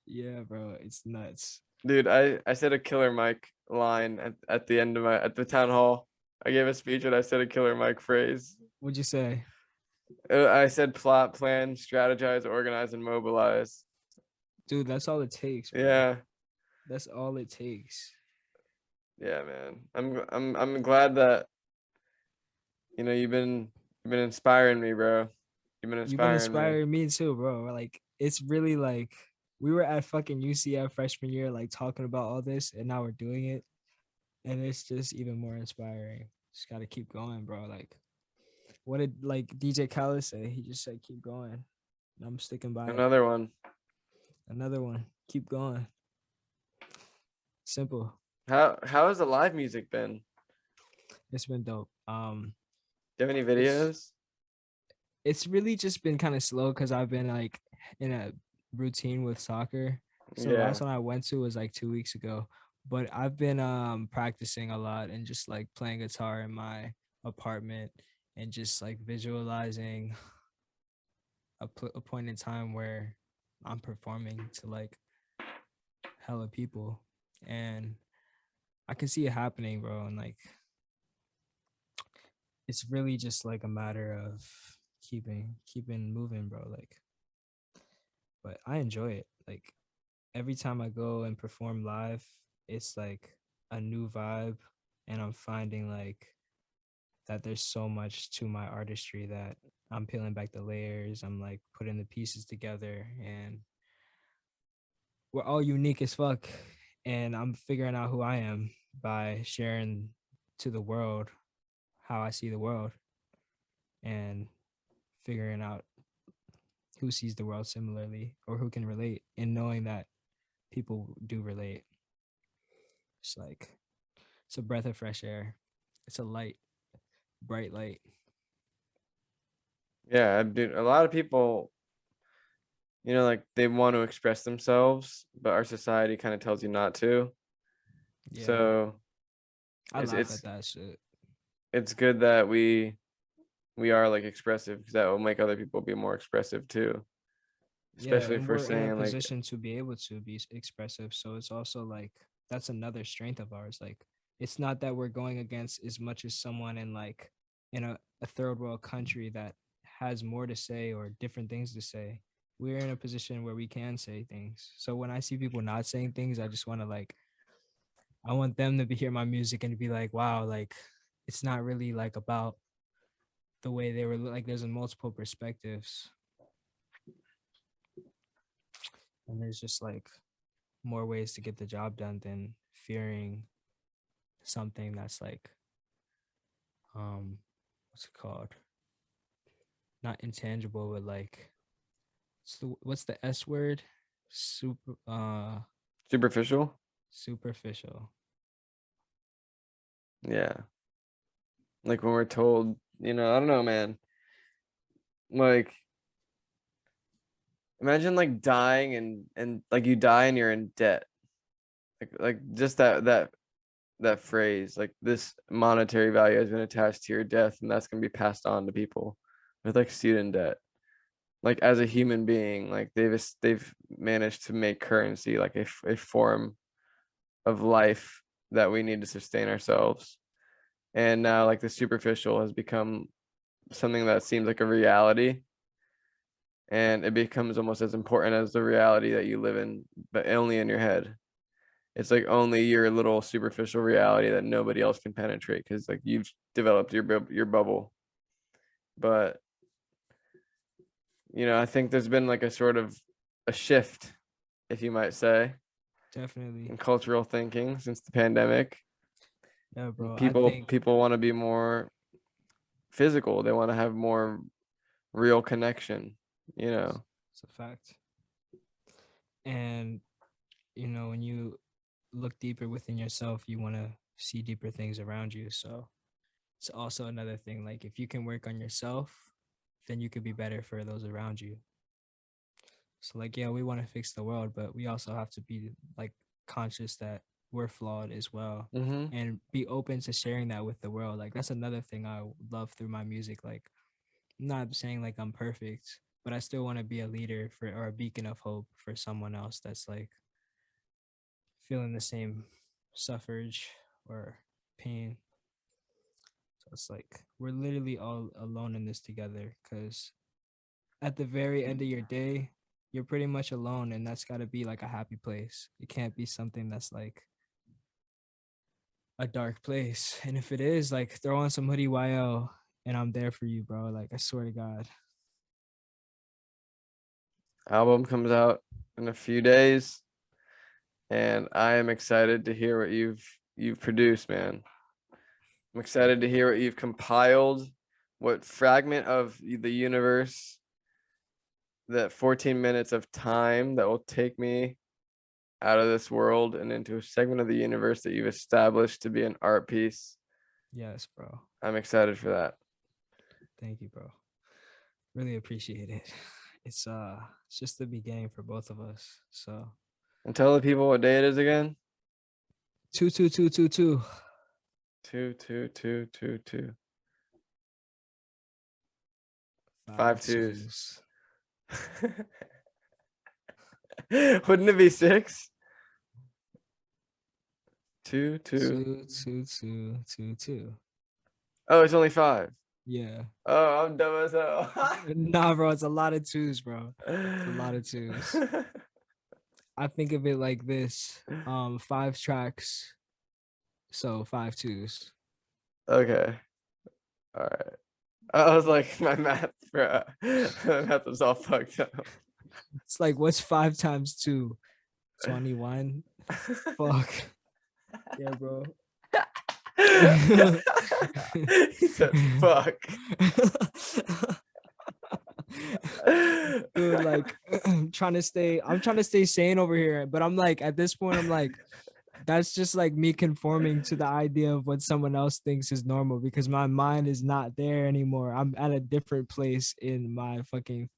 Yeah, bro, it's nuts. Dude, I said a Killer Mike line at the end of at the town hall. I gave a speech and I said a Killer Mike phrase. What'd you say? I said plot, plan, strategize, organize, and mobilize. Dude, that's all it takes, bro. Yeah. That's all it takes. Yeah, man. I'm glad that you've been inspiring me, bro. You've been You've been inspiring me. inspiring me too, bro. Like it's really like we were at fucking UCF freshman year, like talking about all this, and now we're doing it, and it's just even more inspiring. Just gotta keep going, bro. Like, what did like DJ Khaled say? He just said, "Keep going." And I'm sticking by it. Another one. Another one. Keep going. Simple. How has the live music been? It's been dope. Do you have any videos? It's really just been kind of slow because I've been like in a routine with soccer. So the Yeah. last one I went to was like 2 weeks ago. But I've been practicing a lot and just like playing guitar in my apartment and just like visualizing a point in time where I'm performing to like hella people, and I can see it happening, bro. And like it's really just like a matter of keeping moving, bro. Like, but I enjoy it. Like every time I go and perform live, it's like a new vibe, and I'm finding like that there's so much to my artistry that I'm peeling back the layers. I'm like putting the pieces together, and we're all unique as fuck. And I'm figuring out who I am by sharing to the world how I see the world and figuring out who sees the world similarly or who can relate, and knowing that people do relate. It's like, it's a breath of fresh air. It's a light, bright light. Yeah, dude. A lot of people, like they want to express themselves, but our society kind of tells you not to. Yeah. So I it's laugh at that shit. it's good that we are like expressive, because that will make other people be more expressive too. Especially and if we're we're in saying a like, position to be able to be expressive. So it's also like that's another strength of ours. Like it's not that we're going against as much as someone in like in a third world country that has more to say or different things to say. We're in a position where we can say things. So when I see people not saying things, I just want to like, I want them to hear my music and to be like, wow, like it's not really like about the way they were, like there's multiple perspectives. And there's just like more ways to get the job done than fearing something that's like what's it called, not intangible, but like what's the S word, superficial. Superficial. Yeah. Like when we're told, I don't know, man. Like imagine like dying and like you die and you're in debt. Like just that phrase, like this monetary value has been attached to your death and that's going to be passed on to people. with like student debt. Like as a human being, like they've managed to make currency like a form of life that we need to sustain ourselves. And now like the superficial has become something that seems like a reality, and it becomes almost as important as the reality that you live in, but only in your head. It's like only your little superficial reality that nobody else can penetrate because like you've developed your bubble. But I think there's been like a sort of a shift, if you might say, Definitely. in cultural thinking since the pandemic. Yeah, bro. People want to be more physical. They want to have more real connection. It's a fact. And when you look deeper within yourself, you want to see deeper things around you. So it's also another thing. Like if you can work on yourself, then you could be better for those around you. So like, yeah, we want to fix the world, but we also have to be like conscious that we're flawed as well, and be open to sharing that with the world. Like that's another thing I love through my music. Like I'm not saying like I'm perfect, but I still want to be a leader or a beacon of hope for someone else that's like feeling the same suffrage or pain. So it's like we're literally all alone in this together, because at the very end of your day, you're pretty much alone, and that's got to be like a happy place. It can't be something that's like a dark place. And if it is, like throw on some hoodie YL and I'm there for you, bro. Like I swear to God. Album comes out in a few days, and I am excited to hear what you've produced, man. I'm excited to hear what you've compiled, what fragment of the universe, that 14 minutes of time that will take me out of this world and into a segment of the universe that you've established to be an art piece. Yes, bro. I'm excited for that. Thank you, bro. Really appreciate it. It's just the beginning for both of us. So And tell the people what day it is again. 22222. 22222. 5 5 twos. Wouldn't it be 6? 2 2. 22222. Oh, it's only 5. Yeah. Oh, I'm dumb as hell. Nah, bro, it's a lot of twos, bro. It's a lot of twos. I think of it like this: 5 tracks, so 5 twos. Okay. All right. I was like, my math, bro. My math was all fucked up. It's like, what's 5 times 2? 21. Fuck. Yeah, bro. He said, fuck. Dude, like I'm trying to stay sane over here, but I'm like, at this point I'm like, that's just like me conforming to the idea of what someone else thinks is normal, because my mind is not there anymore. I'm at a different place in my fucking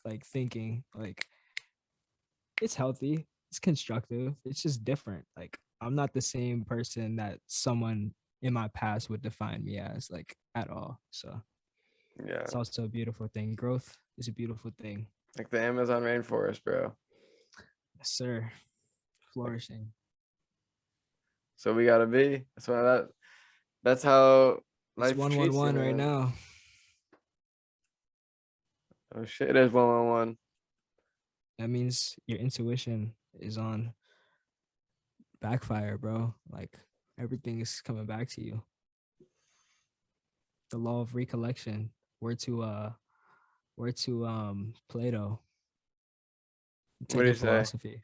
like thinking. Like it's healthy, it's constructive, it's just different. Like I'm not the same person that someone in my past would define me as, like, at all. So Yeah. it's also a beautiful thing. Growth is a beautiful thing. Like the Amazon rainforest, bro. Yes, sir. Flourishing. So we gotta be. That's how life It's treats you, 111 right man. now. Oh shit, it is 111. That means your intuition is on backfire, bro. Like everything is coming back to you. The law of recollection. Word to Plato. What do you say? Philosophy.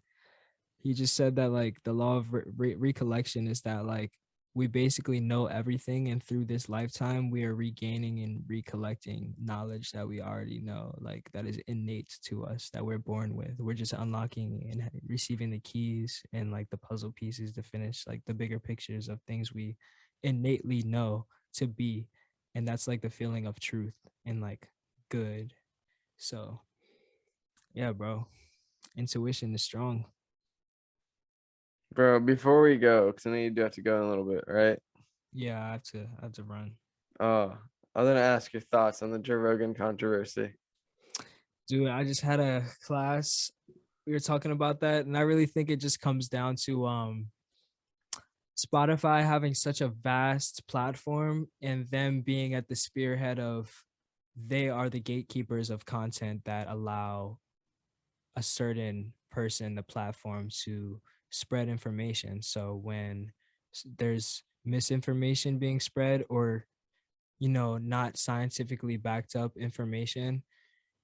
He just said that like the law of recollection is that like we basically know everything, and through this lifetime we are regaining and recollecting knowledge that we already know, like that is innate to us, that we're born with. We're just unlocking and receiving the keys and like the puzzle pieces to finish like the bigger pictures of things we innately know to be. And that's like the feeling of truth and like good. So yeah, bro, intuition is strong. Bro, before we go, because I know you do have to go in a little bit, right? Yeah, I have to run. Oh, I was gonna ask your thoughts on the Joe Rogan controversy. Dude, I just had a class. We were talking about that, and I really think it just comes down to Spotify having such a vast platform and them being at the spearhead of, they are the gatekeepers of content that allow a certain person the platform to spread information. So when there's misinformation being spread, or not scientifically backed up information,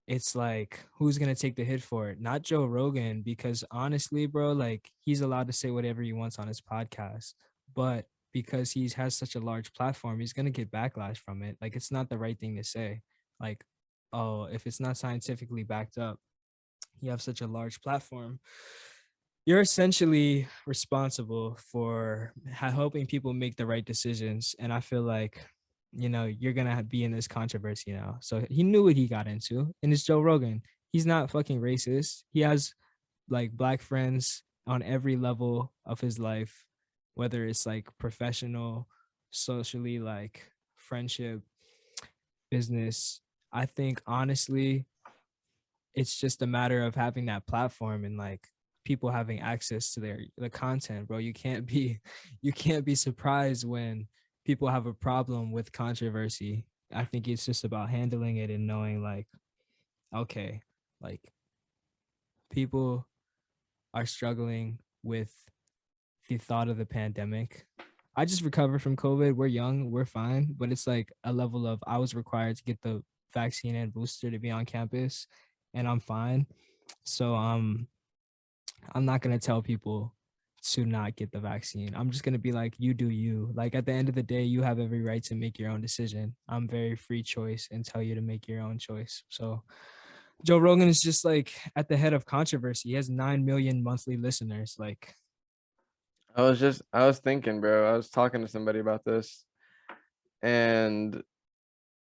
it's like, who's gonna take the hit for it? Not Joe Rogan, because honestly, bro, like, he's allowed to say whatever he wants on his podcast, but because he has such a large platform, he's gonna get backlash from it. Like, it's not the right thing to say. Like, oh, if it's not scientifically backed up, you have such a large platform, you're essentially responsible for helping people make the right decisions. And I feel like, you're gonna be in this controversy now. So he knew what he got into, and it's Joe Rogan. He's not fucking racist. He has like black friends on every level of his life, whether it's like professional, socially, like friendship, business. I think honestly, it's just a matter of having that platform and like people having access to the content, bro. You can't be surprised when people have a problem with controversy. I think it's just about handling it and knowing like, okay, like, people are struggling with the thought of the pandemic. I just recovered from COVID. We're young, we're fine, but it's like a level of, I was required to get the vaccine and booster to be on campus, and I'm fine. So I'm not gonna tell people to not get the vaccine. I'm just gonna be like, you do you. Like, at the end of the day, you have every right to make your own decision. I'm very free choice and tell you to make your own choice. So Joe Rogan is just like at the head of controversy. He has 9 million monthly listeners. Like, I was thinking, bro. I was talking to somebody about this, and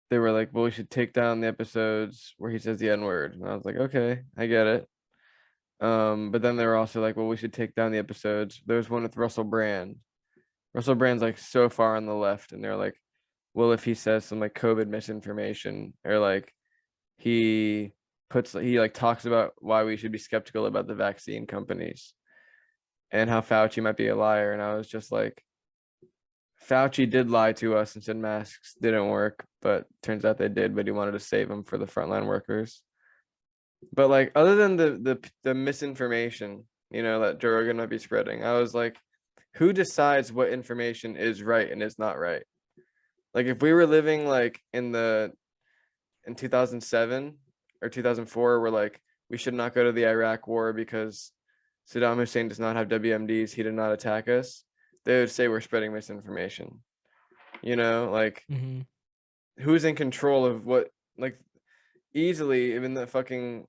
they were like, "Well, we should take down the episodes where he says the N word." And I was like, "Okay, I get it." But then they were also like, "Well, we should take down the episodes." There was one with Russell Brand. Russell Brand's like so far on the left, and they're like, "Well, if he says some like COVID misinformation, or like he he like talks about why we should be skeptical about the vaccine companies and how Fauci might be a liar." And I was just like, Fauci did lie to us and said masks didn't work, but turns out they did, but he wanted to save them for the frontline workers. But like, other than the misinformation, that Joe Rogan might be spreading, I was like, who decides what information is right and is not right? Like, if we were living like in 2007 or 2004, where like we should not go to the Iraq war because Saddam Hussein does not have WMDs, he did not attack us, they would say we're spreading misinformation. Like, who's in control of what? Like, easily, even the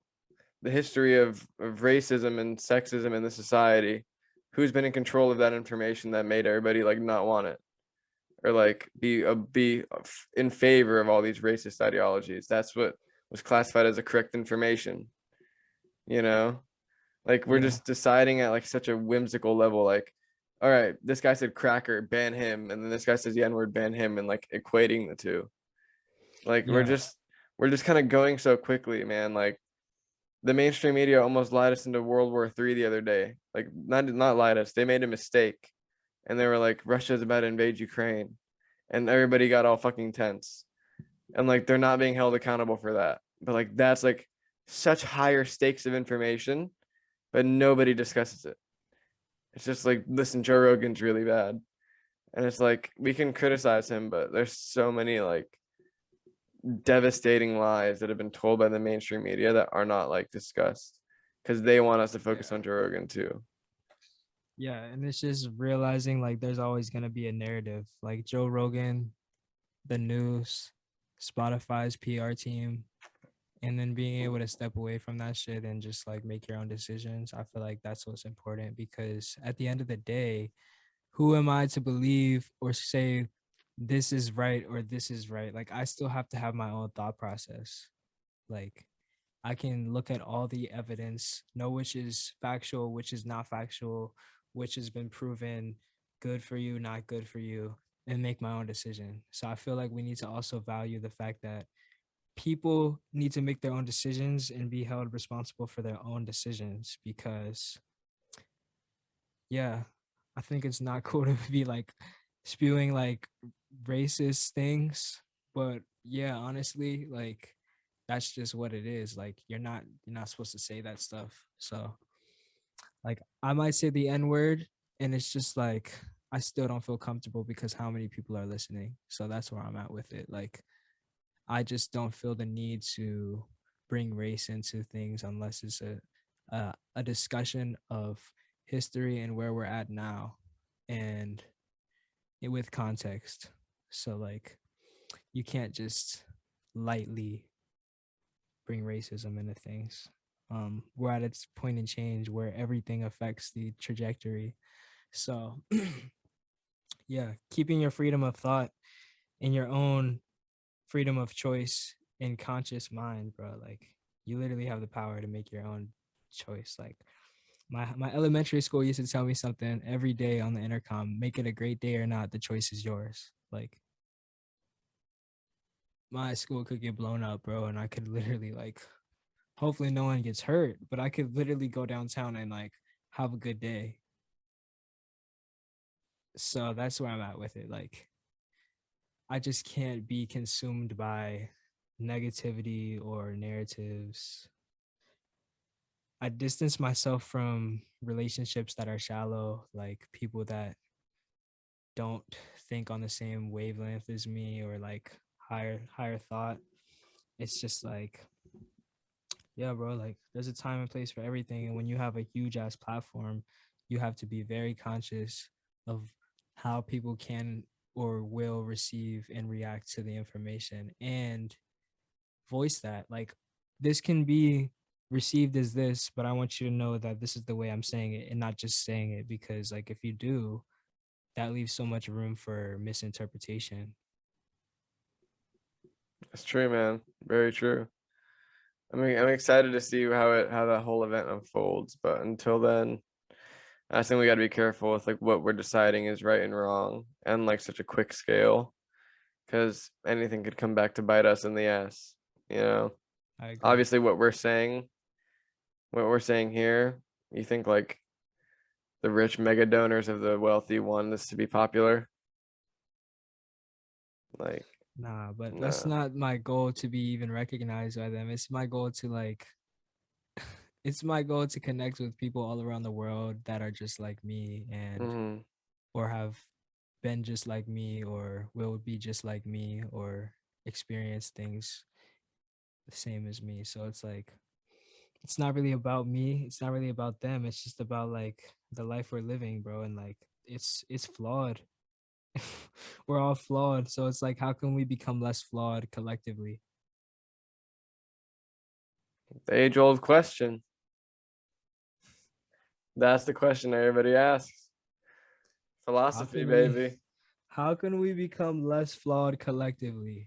history of racism and sexism in the society, who's been in control of that information that made everybody like not want it, or like be in favor of all these racist ideologies? That's what was classified as a correct information. Like, we're yeah, just deciding at like such a whimsical level, like, all right, this guy said cracker, ban him, and then this guy says the N-word, ban him, and like equating the two. Like, we're yeah, just kind of going so quickly, man. Like, the mainstream media almost lied us into World War III the other day. Like, not lied us, they made a mistake, and they were like, Russia's about to invade Ukraine, and everybody got all fucking tense, and like, they're not being held accountable for that. But like, that's like such higher stakes of information, but nobody discusses it. It's just like, listen, Joe Rogan's really bad, and it's like, we can criticize him, but there's so many like devastating lies that have been told by the mainstream media that are not like discussed, because they want us to focus on Joe Rogan too. yeah. And it's just realizing like there's always gonna be a narrative. Like Joe Rogan, the news, Spotify's PR team, and then being able to step away from that shit and just like make your own decisions. I feel like that's what's important, because at the end of the day, who am I to believe or say this is right or this is right? Like, I still have to have my own thought process. Like, I can look at all the evidence, know which is factual, which is not factual, which has been proven good for you, not good for you. and make my own decision. So I feel like we need to also value the fact that people need to make their own decisions and be held responsible for their own decisions, because yeah, I think it's not cool to be like spewing like racist things, but yeah, honestly, like that's just what it is. Like you're not supposed to say that stuff. So like I might say the N word, and it's just like I still don't feel comfortable because how many people are listening. So that's where I'm at with it. Like I just don't feel the need to bring race into things unless it's a discussion of history and where we're at now, and with context. So like you can't just lightly bring racism into things. We're at its point in change where everything affects the trajectory. So yeah, keeping your freedom of thought and your own freedom of choice in conscious mind, bro. Like you literally have the power to make your own choice. Like my elementary school used to tell me something every day on the intercom: make it a great day or not, the choice is yours. Like my school could get blown up, bro, and I could literally like, hopefully no one gets hurt, but I could literally go downtown and like have a good day. So that's where I'm at with it. Like I just can't be consumed by negativity or narratives. I distance myself from relationships that are shallow, like people that don't think on the same wavelength as me, or like higher thought. It's just like, yeah, bro, like there's a time and place for everything. And when you have a huge ass platform, you have to be very conscious of how people can or will receive and react to the information and voice that. Like this can be received as this, but I want you to know that this is the way I'm saying it, and not just saying it because like if you do, that leaves so much room for misinterpretation. That's true, man. Very true. I mean, I'm excited to see how that whole event unfolds, but until then, I think we got to be careful with like what we're deciding is right and wrong, and like such a quick scale, because anything could come back to bite us in the ass. You know, I agree. obviously, what we're saying here, you think like the rich mega donors of the wealthy want this to be popular? Like, Nah, but that's no. not my goal to be even recognized by them. It's my goal to like it's my goal to connect with people all around the world that are just like me, and Hmm. or have been just like me, or will be just like me, or experience things the same as me. So it's like it's not really about me, it's not really about them, it's just about like the life we're living, bro. And like it's flawed. We're all flawed, so it's like how can we become less flawed collectively? The age-old question. That's the question everybody asks. Philosophy, baby. How can we become less flawed collectively?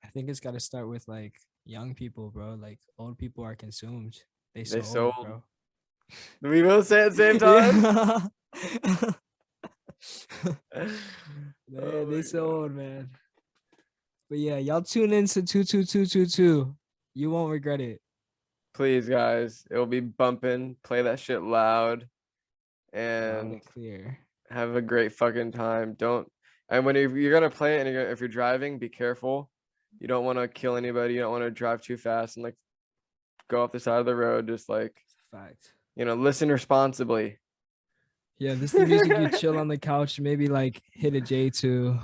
I think it's got to start with like young people, bro. Like old people are consumed. They They sold, sold. bro. Do we both say it at the same time? Yeah. Oh They my sold, God. man. But yeah, y'all tune into 22222. You won't regret it. Please, guys, it'll be bumping. Play that shit loud Loud and and clear. have a great fucking time. Don't, and when you're gonna play it, and if you're driving, be careful. You don't want to kill anybody. You don't want to drive too fast and like go off the side of the road. Just like, Fact. listen responsibly. Yeah, this is the music you chill on the couch, maybe like hit a J to,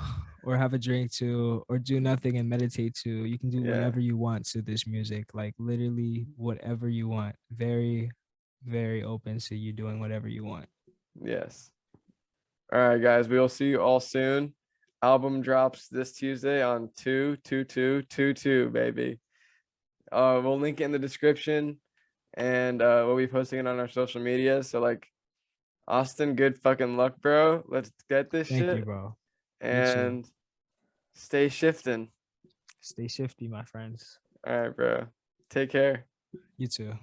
or have a drink to, or do nothing and meditate to. You can do Yeah. whatever you want to this music, like literally whatever you want. Very, very open to you doing whatever you want. Yes. All right, guys. We will see you all soon. Album drops this Tuesday on 2/22/22, baby. We'll link it in the description, and we'll be posting it on our social media. So like, Austin, good fucking luck, bro. Let's get this Thank shit you, bro. and stay shifting. Stay shifty, my friends. All right, bro. Take care. You too.